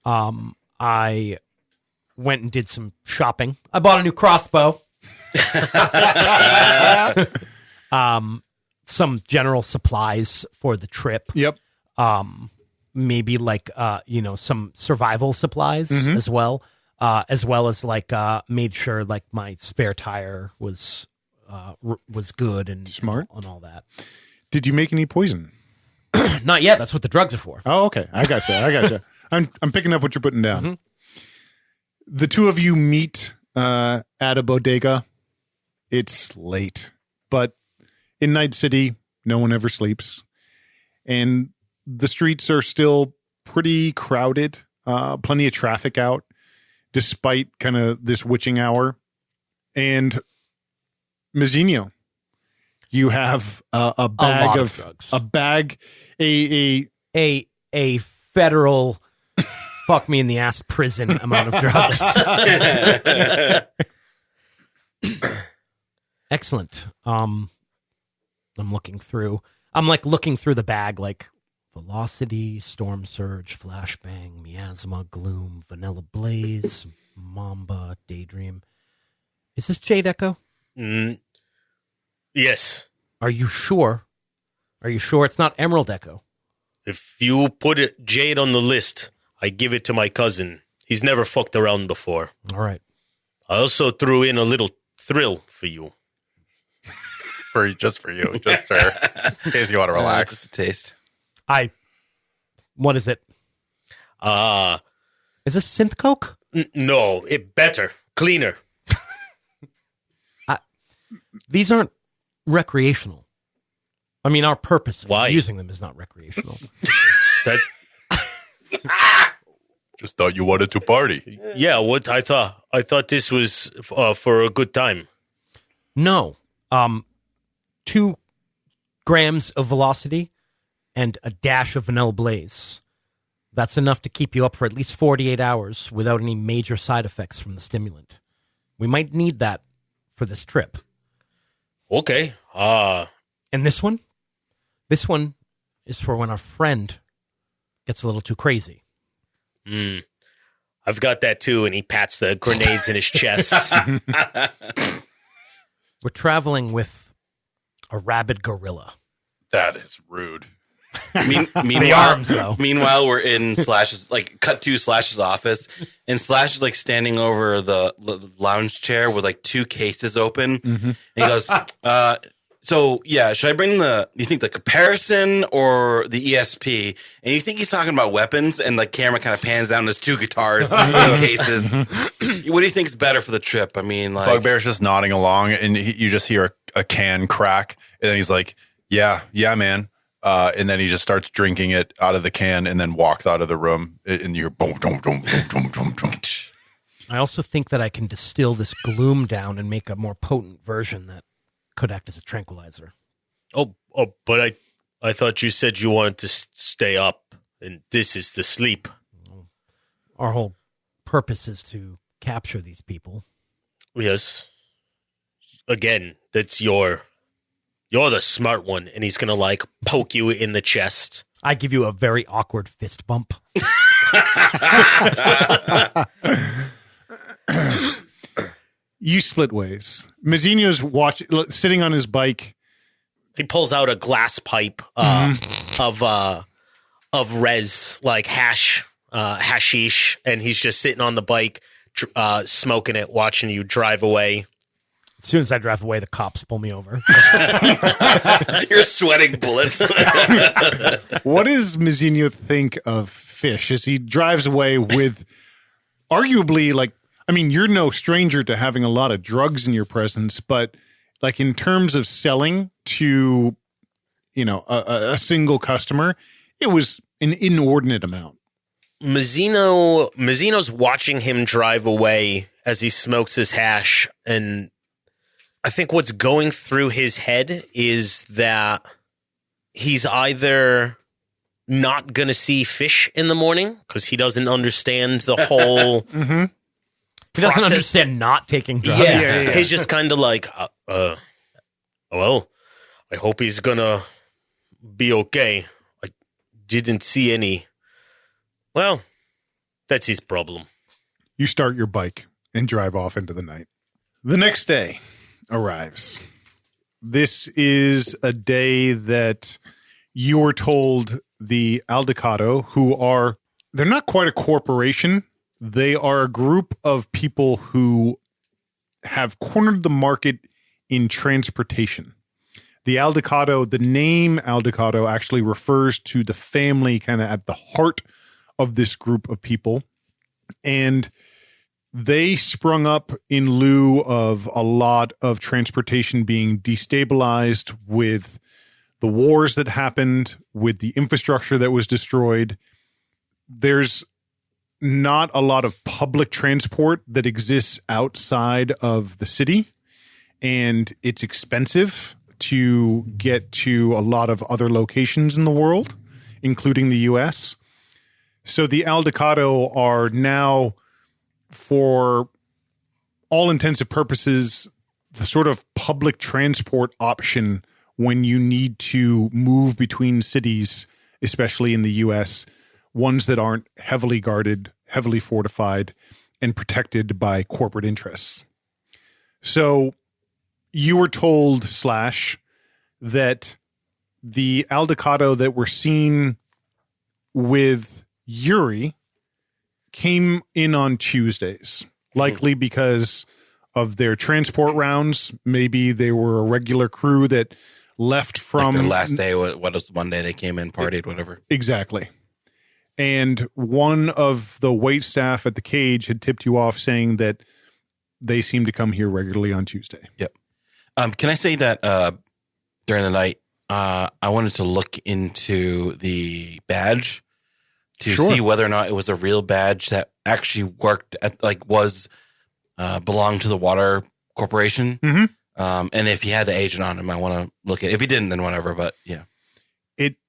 I went and did some shopping. I bought a new crossbow. Some general supplies for the trip. Yep. Maybe like some survival supplies as well as like made sure like my spare tire was good and Smart. and all that. Did you make any poison? Not yet. That's what the drugs are for. Oh, okay. I gotcha. I'm picking up what you're putting down. The two of you meet at a bodega. It's late, but in Night City, no one ever sleeps, and the streets are still pretty crowded. Plenty of traffic out, despite kind of this witching hour. And Mazzino, you have a bag lot of drugs. a bag, a A federal fuck me in the ass prison amount of drugs. Excellent. I'm looking through. I'm like looking through the bag, like Velocity, Storm Surge, Flashbang, Miasma, Gloom, Vanilla Blaze, Mamba, Daydream. Is this Jade Echo? Yes. Are you sure? Are you sure it's not Emerald Echo? If you put Jade on the list, I give it to my cousin. He's never fucked around before. All right. I also threw in a little thrill for you. Just for you, just in case you want to relax. Just a taste. What is it? Is this synth coke? No, it better. Cleaner. These aren't recreational. I mean, our purpose of Why? using them is not recreational. That Just thought you wanted to party. yeah, what I thought this was for a good time. No. 2 grams of Velocity and a dash of Vanilla Blaze. That's enough to keep you up for at least 48 hours without any major side effects from the stimulant. We might need that for this trip. Okay. And this one is for when our friend gets a little too crazy. I've got that too, and he pats the grenades in his chest. We're traveling with a rabid gorilla. That is rude. Meanwhile, we're in Slash's, like, cut to Slash's office, and Slash is, like, standing over the lounge chair with, like, 2 cases open. And he goes, So, yeah, should I bring you think the comparison or the ESP? And you think he's talking about weapons, and the camera kind of pans down his 2 guitars in cases. What do you think's better for the trip? I mean, like. Bugbear's just nodding along, and you just hear a can crack, and then he's like, yeah, man. And then he just starts drinking it out of the can and then walks out of the room, and you're boom, boom, boom, boom, boom, boom. I also think that I can distill this gloom down and make a more potent version that could act as a tranquilizer. Oh, but I thought you said you wanted to stay up, and this is the sleep. Our whole purpose is to capture these people. Yes. Again, that's you're the smart one, and he's gonna like poke you in the chest. I give you a very awkward fist bump. You split ways. Mazzino's sitting on his bike. He pulls out a glass pipe of res, like hashish, and he's just sitting on the bike, smoking it, watching you drive away. As soon as I drive away, the cops pull me over. You're sweating bullets. What does Mazzino think of Fish as he drives away with arguably, like, I mean, you're no stranger to having a lot of drugs in your presence, but like in terms of selling to, a single customer, it was an inordinate amount. Mazzino's watching him drive away as he smokes his hash, and I think what's going through his head is that he's either not going to see Fish in the morning because he doesn't understand the whole He doesn't understand not taking drugs. Yeah. He's just kind of like, well, I hope he's going to be okay. I didn't see any. Well, that's his problem. You start your bike and drive off into the night. The next day arrives. This is a day that you were told the Aldecado, they're not quite a corporation. They are a group of people who have cornered the market in transportation. The Aldecado, the name Aldecado actually refers to the family kind of at the heart of this group of people. And they sprung up in lieu of a lot of transportation being destabilized with the wars that happened, with the infrastructure that was destroyed. There's not a lot of public transport that exists outside of the city, and it's expensive to get to a lot of other locations in the world, including the U.S. So the Aldecado are now, for all intents and purposes, the sort of public transport option when you need to move between cities, especially in the U.S., ones that aren't heavily guarded, heavily fortified, and protected by corporate interests. So you were told, Slash, that the Aldecado that were seen with Yuri came in on Tuesdays, likely because of their transport rounds. Maybe they were a regular crew that left from like their last day. What was one day they came in, partied, whatever. Exactly. And one of the wait staff at the cage had tipped you off saying that they seem to come here regularly on Tuesday. Yep. Can I say that during the night, I wanted to look into the badge to see whether or not it was a real badge that actually worked at, belonged to the water corporation. Mm-hmm. And if he had the agent on him, I want to look at it. If he didn't, then whatever. But yeah.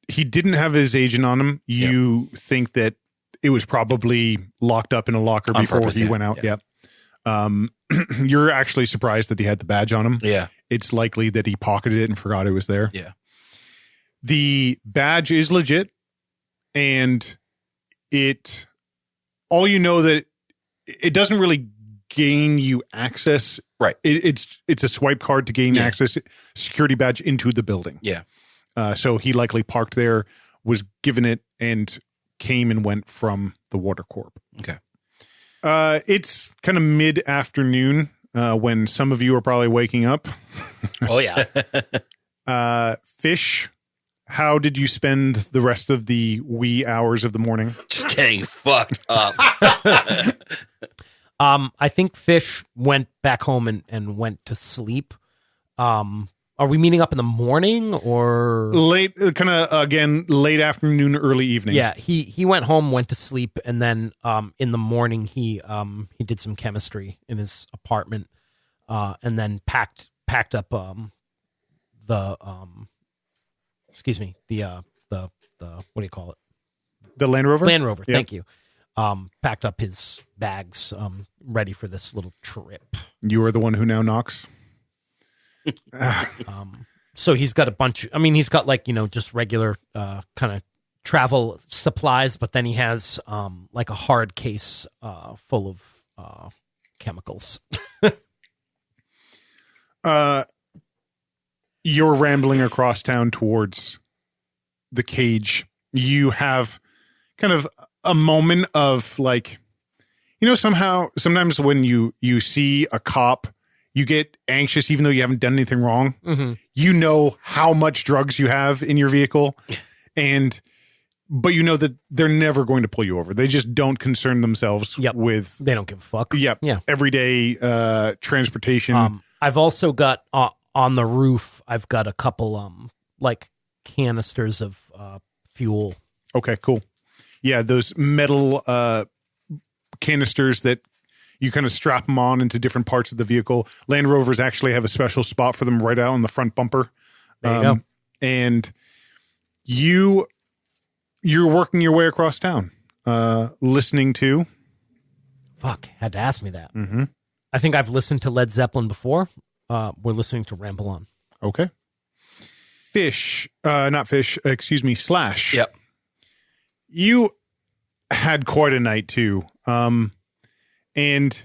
He didn't have his agent on him. You think that it was probably locked up in a locker On before purpose, he yeah. went out. Yeah. You're actually surprised that he had the badge on him. Yeah. It's likely that he pocketed it and forgot it was there. Yeah. The badge is legit, and all you know that it doesn't really gain you access. Right. It's a swipe card to gain access, security badge into the building. Yeah. So he likely parked there, was given it, and came and went from the Water Corp. Okay. It's kind of mid-afternoon when some of you are probably waking up. Oh, yeah. Fish, how did you spend the rest of the wee hours of the morning? Just getting fucked up. I think Fish went back home and went to sleep. Are we meeting up in the morning or Late, kind of, again, late afternoon, early evening. Yeah, he went home, went to sleep, and then in the morning he did some chemistry in his apartment, and then packed up the what do you call it? The Land Rover? Land Rover, Yep. thank you. Packed up his bags, ready for this little trip. You are the one who now knocks. So he's got a bunch. I mean, he's got like, just regular kind of travel supplies, but then he has like a hard case full of chemicals. You're rambling across town towards the cage. You have kind of a moment of like, sometimes when you see a cop, you get anxious even though you haven't done anything wrong. Mm-hmm. You know how much drugs you have in your vehicle, but you know that they're never going to pull you over. They just don't concern themselves with. They don't give a fuck. Yep. Yeah. Everyday transportation. I've also got on the roof. I've got a couple like canisters of fuel. Okay, cool. Yeah, those metal canisters that you kind of strap them on into different parts of the vehicle. Land Rovers actually have a special spot for them right out on the front bumper. There you go. And you're working your way across town, listening to. Fuck, had to ask me that. Mm-hmm. I think I've listened to Led Zeppelin before. We're listening to Ramble On. Okay. Slash. Yep. You had quite a night too. And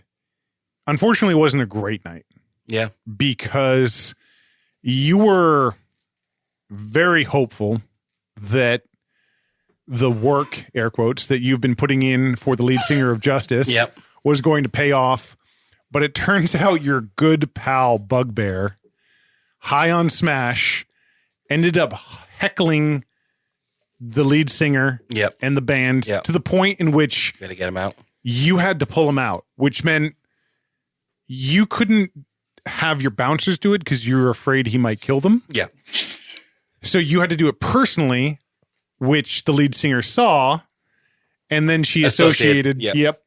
unfortunately, it wasn't a great night. Yeah. Because you were very hopeful that the work, air quotes, that you've been putting in for the lead singer of Justice was going to pay off. But it turns out your good pal, Bugbear, high on Smash, ended up heckling the lead singer and the band to the point in which Gotta get him out. You had to pull him out, which meant you couldn't have your bouncers do it because you were afraid he might kill them. Yeah. So you had to do it personally, which the lead singer saw, and then she associated. Yep.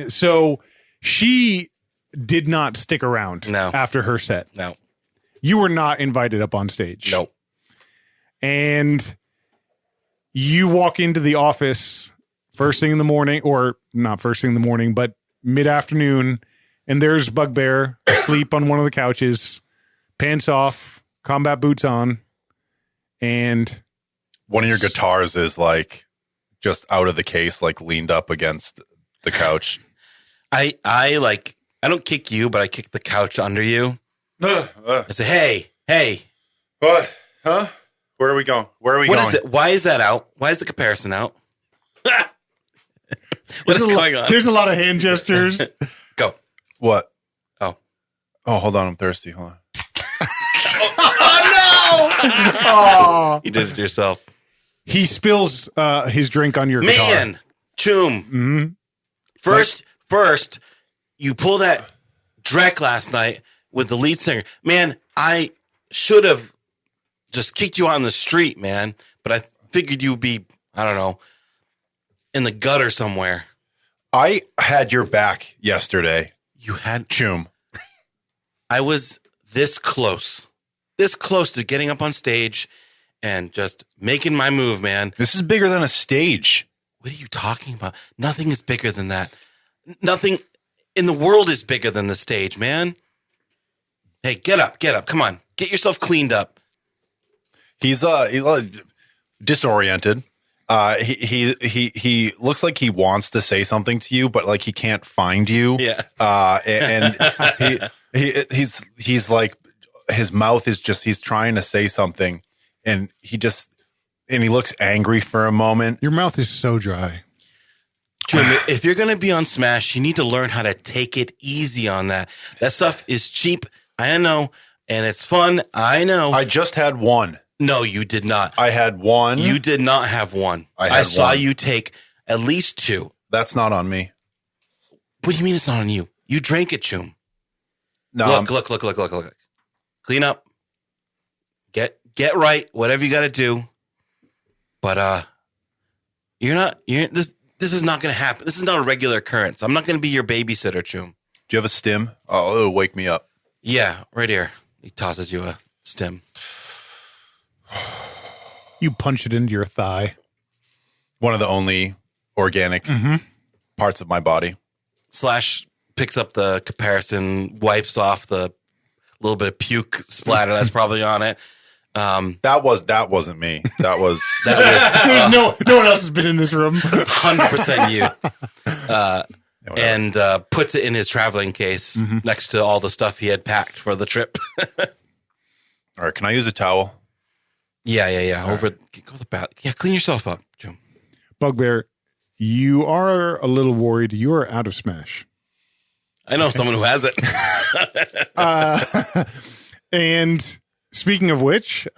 So she did not stick around after her set. No. You were not invited up on stage. Nope. And you walk into the office first thing in the morning, or not first thing in the morning, but mid-afternoon, and there's Bugbear asleep on one of the couches, pants off, combat boots on, and one of your guitars is like just out of the case, like leaned up against the couch. I don't kick you, but I kick the couch under you. I say, hey. What? Huh? Where are we going? What is it? Why is that out? Why is the comparison out? What is going on? There's a lot of hand gestures. Go. What? Oh, hold on. I'm thirsty. Hold on. Oh, you did it to yourself. He spills his drink on your guitar. Man, Choom. Mm-hmm. First, you pull that Drek last night with the lead singer. Man, I should have just kicked you out on the street, man. But I figured you'd be, I don't know, in the gutter somewhere. I had your back yesterday. You had Choom. I was this close to getting up on stage and just making my move, man. This is bigger than a stage. What are you talking about? Nothing is bigger than that. Nothing in the world is bigger than the stage, man. Hey, get up. Come on. Get yourself cleaned up. He's disoriented. He looks like he wants to say something to you, but like he can't find you. Yeah. And he's like, his mouth is just, he's trying to say something, and he looks angry for a moment. Your mouth is so dry. Jim, if you're going to be on Smash, you need to learn how to take it easy on that. That stuff is cheap. I know. and it's fun. I know. I just had one. No, you did not. I had one. You did not have one. I saw one. you take at least 2. That's not on me. What do you mean it's not on you? You drank it, Choom. No. Look. Clean up. Get right. Whatever you got to do. But this is not going to happen. This is not a regular occurrence. I'm not going to be your babysitter, Choom. Do you have a stim? Oh, it'll wake me up. Yeah, right here. He tosses you a stim. You punch it into your thigh. One of the only organic parts of my body. Slash picks up the comparison, wipes off the little bit of puke splatter that's probably on it. That wasn't me. That was There's no one else has been in this room. 100% you. And puts it in his traveling case next to all the stuff he had packed for the trip. All right. Can I use a towel? Yeah. Go to the bath. Yeah, clean yourself up, Jim. Bugbear, you are a little worried. You are out of Smash. I know someone who has it. And speaking of which,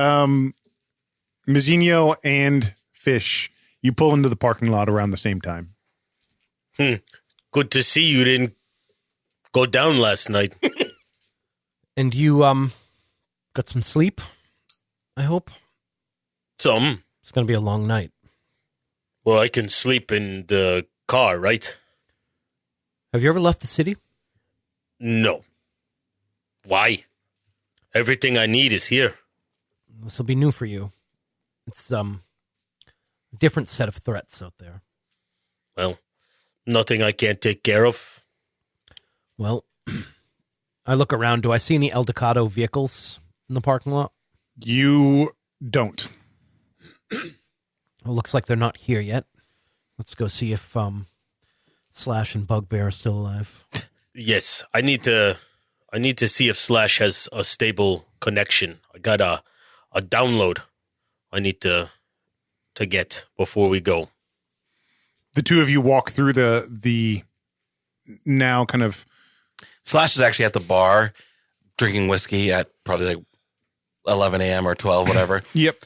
Mizzino and Fish, you pull into the parking lot around the same time. Good to see you didn't go down last night. And you got some sleep, I hope? Some. It's going to be a long night. Well, I can sleep in the car, right? Have you ever left the city? No. Why? Everything I need is here. This will be new for you. It's a different set of threats out there. Well, nothing I can't take care of. Well, I look around. Do I see any El Ducado vehicles in the parking lot? You don't. It looks like they're not here yet. Let's go see if Slash and Bugbear are still alive. Yes, I need to see if Slash has a stable connection. I got a download I need to get before we go. The two of you walk through the now kind of... Slash is actually at the bar drinking whiskey at probably like 11 a.m. or 12, whatever. Yep.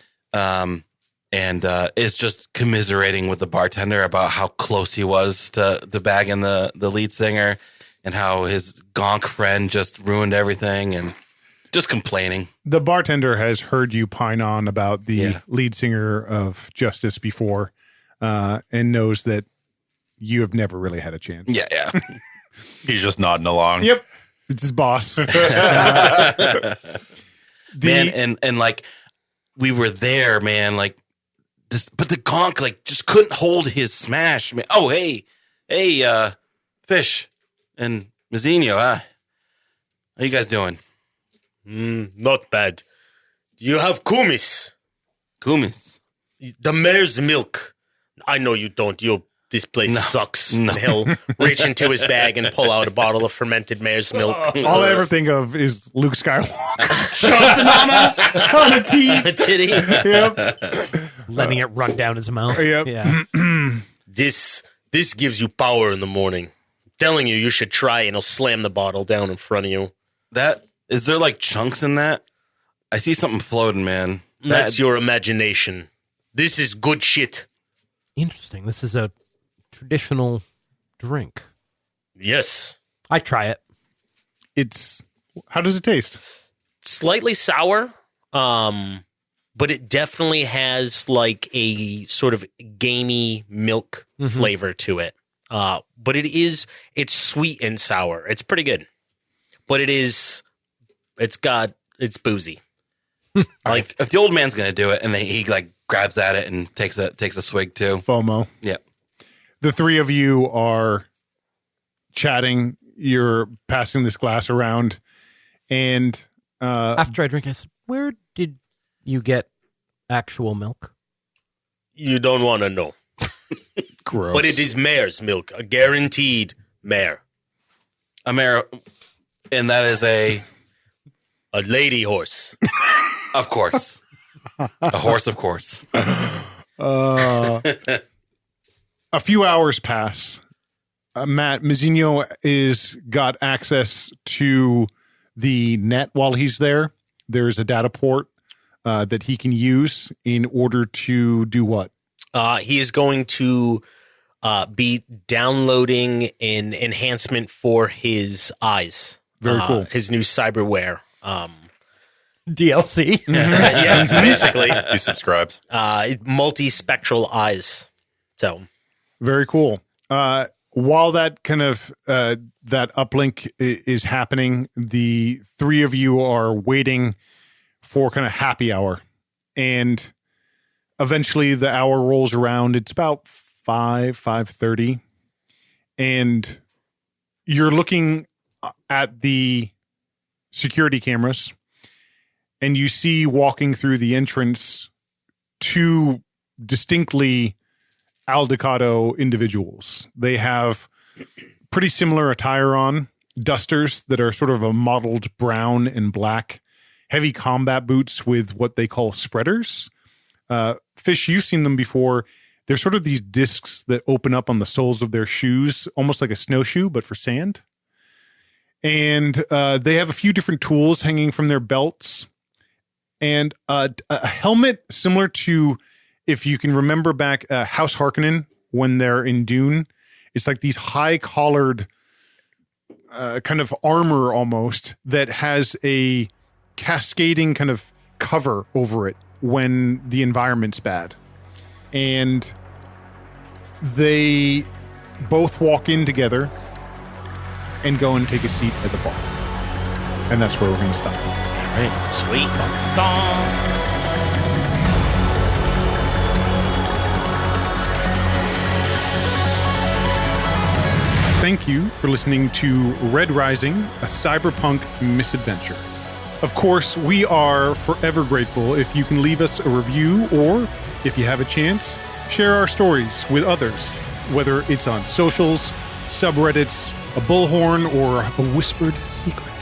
And is just commiserating with the bartender about how close he was to bagging the lead singer and how his gonk friend just ruined everything and just complaining. The bartender has heard you pine on about the lead singer of Justice before and knows that you have never really had a chance. Yeah. He's just nodding along. Yep. It's his boss. Man, and like we were there, man, like this, but the gonk like just couldn't hold his smash, man. Oh, hey, Fish and Mizzino, how you guys doing? Not bad. You have kumis. Kumis? The mare's milk. I know you don't. This place sucks. No. And he'll reach into his bag and pull out a bottle of fermented mare's milk. All I ever think of is Luke Skywalker chomping on a titty. Yep. Letting it run down his mouth. Yep. Yeah. This gives you power in the morning. I'm telling you should try, and he'll slam the bottle down in front of you. Is there like chunks in that? I see something floating, man. That's your imagination. This is good shit. Interesting. This is a traditional drink. Yes. I try it. How does it taste? Slightly sour, but it definitely has like a sort of gamey milk flavor to it. But it's sweet and sour. It's pretty good. But it's boozy. Like if the old man's gonna do it, and he like grabs at it and takes a swig too. FOMO. Yeah. The three of you are chatting. You're passing this glass around, and after I drink, I said, "Where did you get actual milk?" You don't want to know. Gross. But it is mare's milk, a guaranteed mare. A mare, and that is a lady horse. Of course. A horse, of course. A few hours pass. Matt Mizzino got access to the net while he's there, there's a data port that he can use in order to do what? He is going to be downloading an enhancement for his eyes. Very cool. His new cyberware. DLC. Yeah, basically. He subscribes. Multispectral eyes. So Very cool. While that kind of that uplink is happening, the three of you are waiting for kind of happy hour, and eventually the hour rolls around. It's about 5:30, and you're looking at the security cameras, and you see walking through the entrance two distinctly Aldecado individuals. They have pretty similar attire on, dusters that are sort of a mottled brown and black, heavy combat boots with what they call spreaders. Fish, you've seen them before. They're sort of these discs that open up on the soles of their shoes, almost like a snowshoe, but for sand. And they have a few different tools hanging from their belts, and a helmet similar to, if you can remember back House Harkonnen when they're in Dune. It's like these high-collared kind of armor almost that has a cascading kind of cover over it when the environment's bad. And they both walk in together and go and take a seat at the bar. And that's where we're going to stop. all right, sweet. Thank you for listening to Red Rising, a cyberpunk misadventure. Of course, we are forever grateful if you can leave us a review, or if you have a chance, share our stories with others, whether it's on socials, subreddits, a bullhorn, or a whispered secret.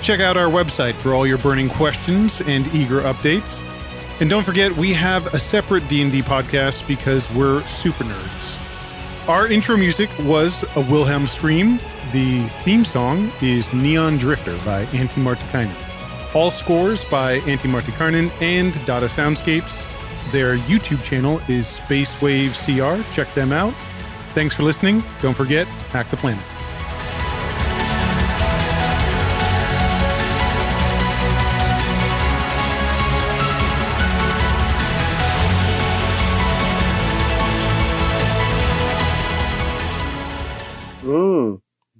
Check out our website for all your burning questions and eager updates. And don't forget, we have a separate D&D podcast because we're super nerds. Our intro music was a Wilhelm scream. The theme song is Neon Drifter by Antti Martikainen. All scores by Antti Martikainen and Data Soundscapes. Their YouTube channel is Spacewave CR. Check them out. Thanks for listening. Don't forget, hack the planet.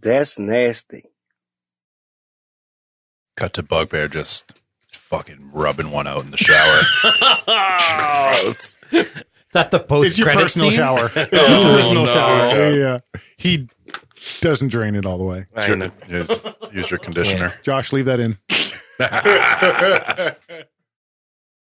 That's nasty. Cut to Bugbear just fucking rubbing one out in the shower. Gross. Is that the post? It's your personal shower. It's your personal shower. Yeah. He doesn't drain it all the way. I know. Use your conditioner. Josh, leave that in.